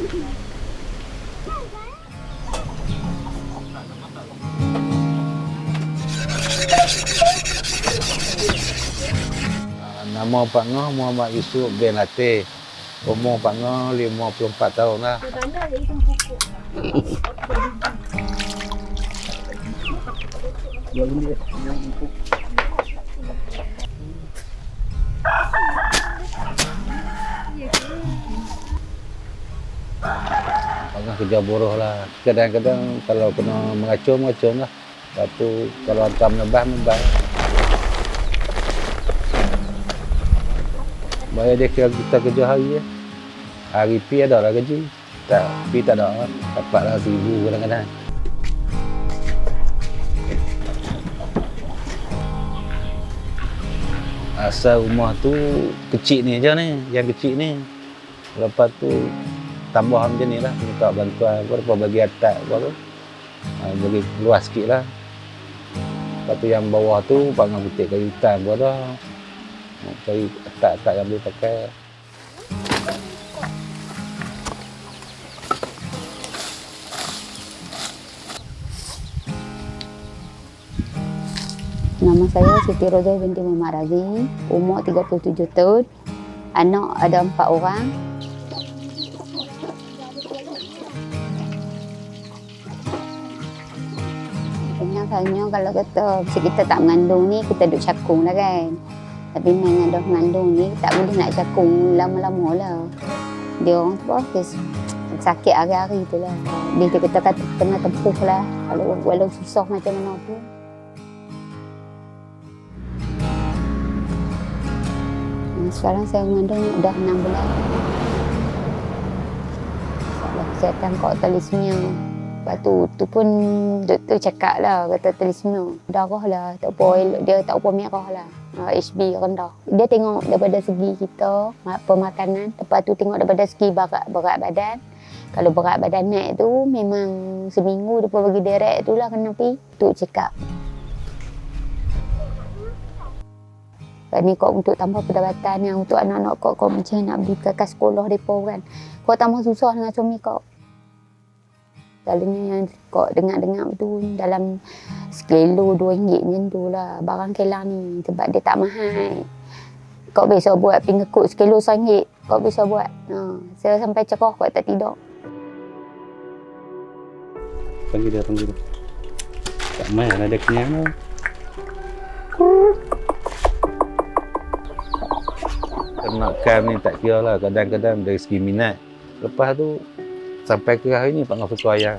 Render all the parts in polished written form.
Nama Pak Ngoh Muhammad Yusuf bin Latif. Umur Pak Ngoh 54 tahun lah. Pak Ngoh kerja buruh lah. Kadang-kadang kalau kena mengacung lah. Lepas tu kalau hantar menebah. Bayar dia kira kita kerja hari je. Hari pi ada lah gaji. Tak, pi tak ada lah. Dapatlah 1,000 kadang-kadang. Asal rumah tu kecil ni je ni, yang kecil ni. Lepas tu tambah macam ni lah, minta bantuan apa bagi atap apa. Bagi luas sikit lah. Lepas tu yang bawah tu Pak Ngoh petik kayu hutan pun ada. Cari atap-atap yang boleh pakai. Nama saya Siti Rozah binti Muhammad Razi, umur 37 tahun. Anak ada 4 orang. Sebenarnya kalau kita tak mengandung ni, kita duduk cakung lah kan. Tapi main ada mengandung ni, tak boleh nak cakung lama-lama lah. Dia orang tu dia sakit hari-hari tu lah. Dia kata tengah tempuh lah, walau susah macam mana pun. Sekarang saya mengandung dah 6 bulan. Saya tangkap talismia. Lepas tu pun doktor cakap lah, kata talismia. Darah lah, tak apa, dia tak apa merah lah. HB rendah. Dia tengok daripada segi kita, pemakanan. Lepas tu tengok daripada segi berat badan. Kalau berat badan naik tu, memang seminggu dia bagi direct tu lah kena pergi. Untuk check up. Ni kau untuk tambah pendapatan yang untuk anak-anak kau macam nak beli ke sekolah mereka kan. Kau tambah susah dengan suami kau. Selalunya yang kau dengar-dengar tu dalam sekilo RM2 macam tu lah. Barang kelang ni sebab dia tak mahal. Kau bisa buat pingekut sekilo RM1. Kau bisa buat. Saya sampai cerah kau tak tidur. Panggil dia. Tak main ada kenyang lah. Ternakan ni tak kira lah, kadang-kadang dari segi minat. Lepas tu sampai ke hari ni Pak Ngoh suka ayam.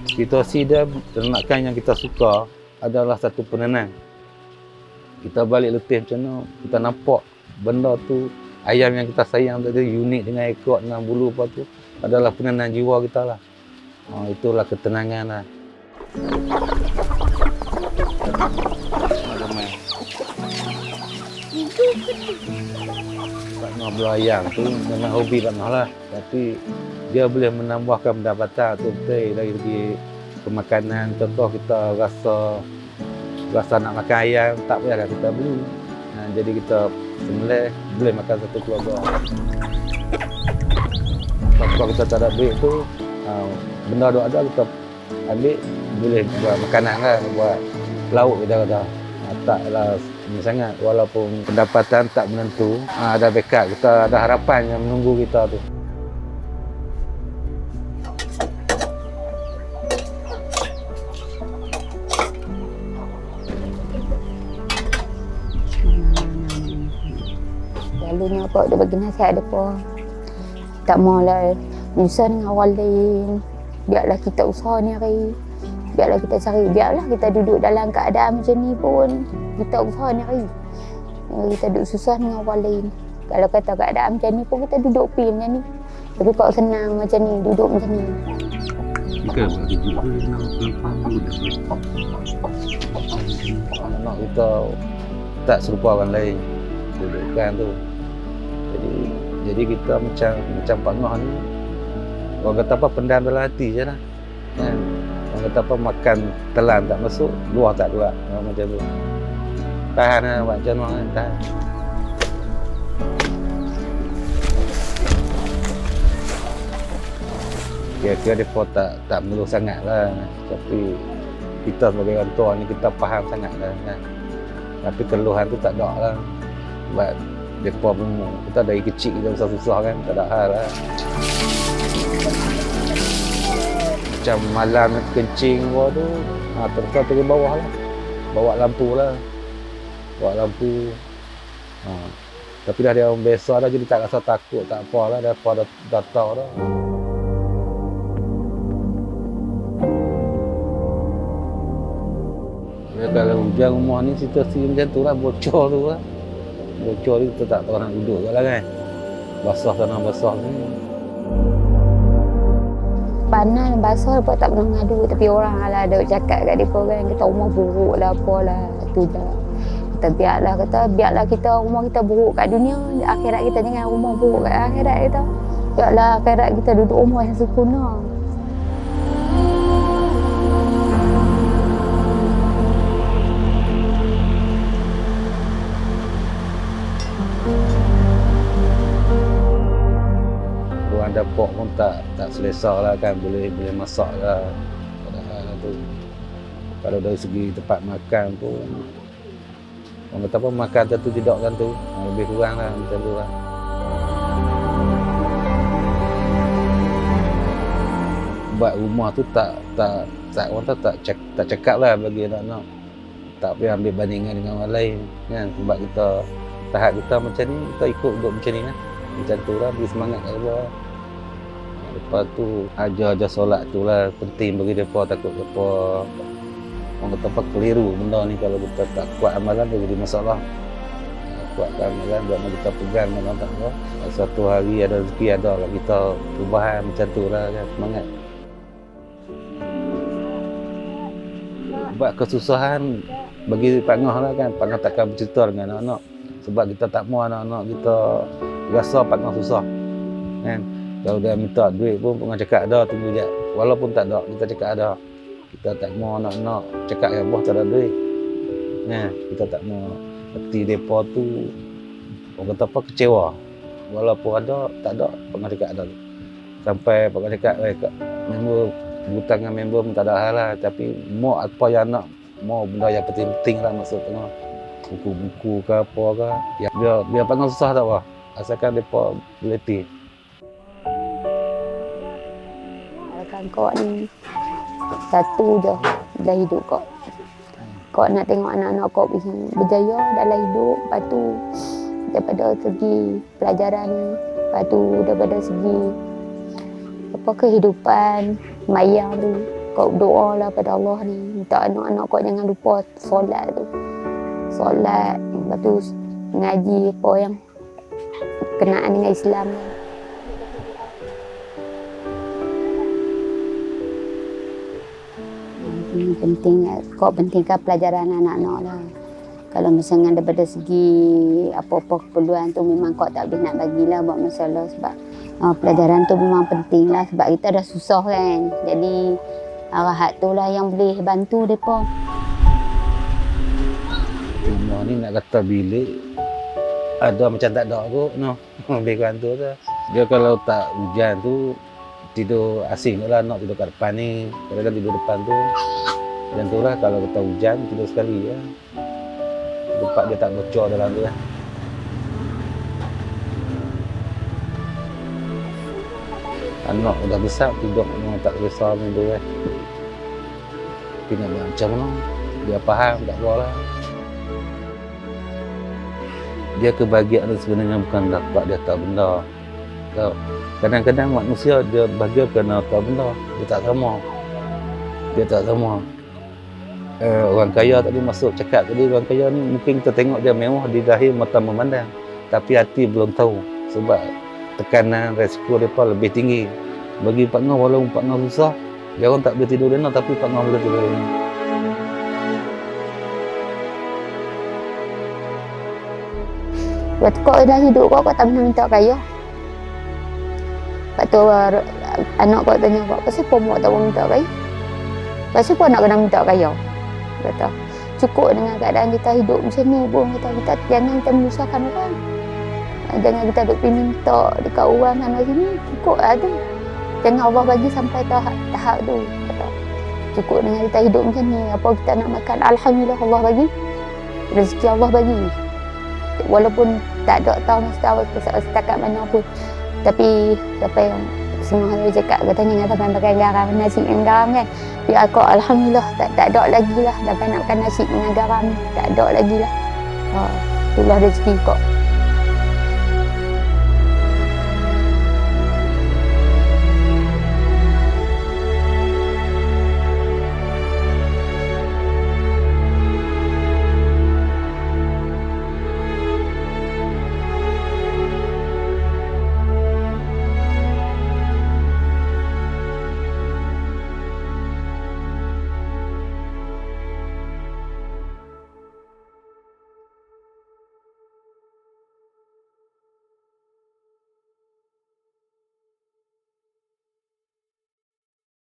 Situasi dia ternakan yang kita suka adalah satu penenang. Kita balik letih macam mana, kita nampak benda tu, ayam yang kita sayang tadi unik dengan ekor, dengan bulu apa tu adalah penenang jiwa kita lah. Itulah ketenangan lah. Pak Ngoh belayang tu memang hobi Pak Ngoh lah. Tapi dia boleh menambahkan pendapatan tu betul dari segi pemakanan. Contoh kita rasa nak makan ayam, tak payahlah kita beli. Jadi kita sembelih, boleh makan satu keluarga. Kalau kita tak ada duit tu, benda tu ada kita ambil, boleh buat makanan kan, buat lauk kita kata. Taklah ini sangat, walaupun pendapatan tak menentu, ada backup, kita ada harapan yang menunggu kita tu. Selalunya kok dia bagi nasihat depa. Tak maulah menyusah dengan orang lain. Biarlah kita usaha ni hari. Biarlah kita cari, biarlah kita duduk dalam keadaan macam ni pun kita usaha ni hari. Kita duduk susah dengan orang lain. Kalau kata keadaan macam ni pun kita duduk pi macam ni. Tapi kok senang macam ni, duduk macam ni. Bukan bagi juga anak kita tak serupa orang lain dudukan tu. Jadi kita macam Pak Ngoh ni, orang kata apa, pendam dalam hati je lah. Kan? Orang kata apa, makan telan tak masuk, luar tak keluar. Macam tu. Tahan lah, macam mana tahan. Kira-kira mereka tak mengeluh sangat lah. Tapi kita sebagai orang tua ni kita faham sangat lah kan. Tapi keluhan tu tak ada lah. Sebab mereka pun kita dari kecil kita susah-susah kan, tak ada hal lah. Macam malam kencing bawah tu, terus turun bawah lah. Bawa lampu lah. Bawa lampu. Tapi dah dia orang biasa dah, jadi tak rasa takut, tak apalah, dah tahu dah. Ya, kalau hujan rumah ni situasi macam tu lah, bocor tu lah. Bocor ni kita tak tahu nak duduk kat lah kan. Basah sana basah sini. Panas basah lepas tak pernah ngadu, tapi orang lah ada cakap kat depa kan, kata rumah buruk lah apalah tu je. Kita biarlah kita rumah kita buruk kat dunia, akhirat kita jangan rumah buruk kat akhirat kita. Biarlah akhirat kita duduk rumah yang sempurna. Ruang dapur pun tak selesa lah kan, boleh masak lah. Padahal tu kalau dari segi tempat makan pun orang kata apa, makan tu tidak kan tu, lebih kurang lah macam tu lah. Buat rumah tu orang tak cakap lah bagi anak-anak. Tak payah ambil bandingan dengan orang lain kan, sebab kita tahap kita macam ni, kita ikut duduk macam ni lah. Macam tu lah, beri semangat kat mereka. Lepas tu ajar solat tu lah penting bagi mereka, takut mereka orang kata apa, keliru benda ni. Kalau kita tak kuat amalan tu jadi masalah. Kuatkan amalan, buat kita pegang mana tak apa. Satu hari ada rezeki, ada lah kita perubahan macam tu lah kan, semangat. Sebab kesusahan bagi Pak Ngah lah kan, Pak Ngah takkan bercerita dengan anak-anak. Sebab kita tak mahu anak-anak kita rasa Pak Ngah susah kan. Kalau dia minta duit pun Pak Ngah cakap ada, tunggu je. Walaupun tak ada, kita cakap ada. Kita tak mahu anak-anak cakap yang buah tak ada duit. Nah, kita tak mahu hati mereka tu orang kata apa, kecewa. Walaupun ada, tak ada, Pak Ngah cakap ada. Sampai Pak Ngah cakap, member hutang dengan member pun tak ada hal lah. Tapi mau apa yang nak, mau benda yang penting-penting lah maksud Pak Ngah. Buku-buku ke apa ke. Ya, biar Pak Ngah susah tak apa. Asalkan mereka boleh pergi. Kan kau ni satu je dalam hidup kau. Kau nak tengok anak-anak kau berjaya dalam hidup. Lepas tu daripada segi pelajaran, lepas tu daripada segi apa kehidupan maya tu, kau doa lah pada Allah ni, minta anak-anak kau jangan lupa solat tu. Solat, lepas tu ngaji apa yang kenaan dengan Islam ni. Pentingkan pelajaran anak-anak lah. Kalau misalnya daripada segi apa-apa keperluan tu memang kau tak boleh nak bagilah buat masalah, sebab pelajaran tu memang penting lah, sebab kita dah susah kan. Jadi arahat tu lah yang boleh bantu mereka. Rumah ni nak kata bilik ada macam tak ada kot, no. Lebih kurang tu lah. Dia kalau tak hujan tu tidur asing lah, nak tidur kat depan ni. Kadang-kadang tidur depan tu. Macam tu lah, kalau kita hujan tidur sekali lah. Tempat dia tak bocor dalam tu lah. Anak dah besar, tidur memang tak selesa macam tu lah. Tapi nak buat macam mana, dia faham, tak apa lah. Dia kebahagiaan sebenarnya bukan dapat dia tahu benda. Kadang-kadang manusia dia bahagia kerana tahu benda. Dia tak sama. Orang kaya tadi masuk cakap tadi, orang kaya ni mungkin kita tengok dia mewah di zahir mata memandang, tapi hati belum tahu. Sebab tekanan resiko mereka lebih tinggi. Bagi Pak Ngah, walaupun Pak Ngah susah, dia orang tak boleh tidur lena, tapi Pak Ngah boleh tidur lena. Lepas tu kau dah hidup kau tak pernah minta kaya. Lepas tu anak kau tanya kau, kenapa mak tak minta kaya? Kenapa nak kena minta kaya? Kata, cukup dengan keadaan kita hidup macam ni pun, kita jangan kita menyusahkan orang. Jangan kita duk pergi minta dekat orang sana sini, cukup lah tu. Jangan Allah bagi sampai tahap tu. Kata, cukup dengan kita hidup macam ni. Apa kita nak makan, alhamdulillah Allah bagi. Rezeki Allah bagi. Walaupun tak ada tahu masa setakat mana pun. Tapi apa yang semua orang cakap, katanya jangan makan garam, nasi dengan garam kan. Biar aku alhamdulillah tak ada lagi lah. Dapat nak makan nasi dengan garam, tak ada lagi lah. Itulah rezeki kok.